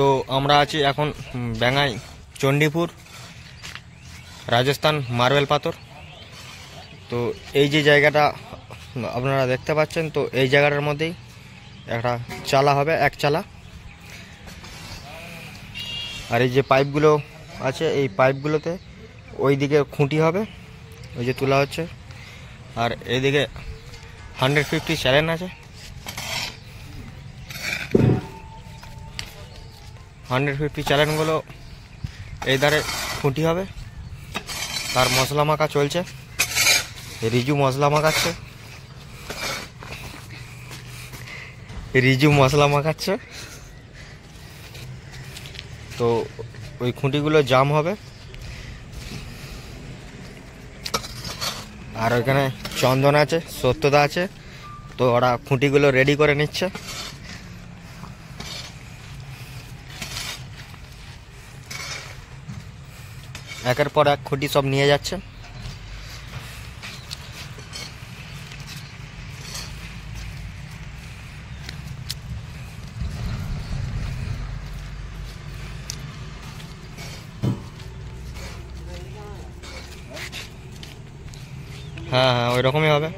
তো আমরা আছি এখন বেঙ্গাই চণ্ডীপুর রাজস্থান মার্বেল পাথর। তো এই যে জায়গাটা আপনারা দেখতে পাচ্ছেন, তো এই জায়গাটার মধ্যেই একটা চালা হবে, এক চালা। আর এই যে পাইপগুলো আছে, এই পাইপগুলোতে ওই দিকে খুঁটি হবে, ওই যে তোলা হচ্ছে। আর এইদিকে 150 চ্যালেঞ্জ আছে, 150 চ্যালেঞ্জগুলো এই ধারে খুঁটি হবে। তার মশলা মাখা চলছে, রিজু মশলা মাখাচ্ছে, রিজু মশলা মাখাচ্ছে। তো ওই খুঁটিগুলো জাম হবে। আর ওইখানে চন্দন আছে, সত্যদা আছে, তো ওরা খুঁটিগুলো রেডি করে নিচ্ছে। একের পর এক খুঁটি সব নিয়ে যাচ্ছে। হ্যাঁ হ্যাঁ, ওই রকমই হবে।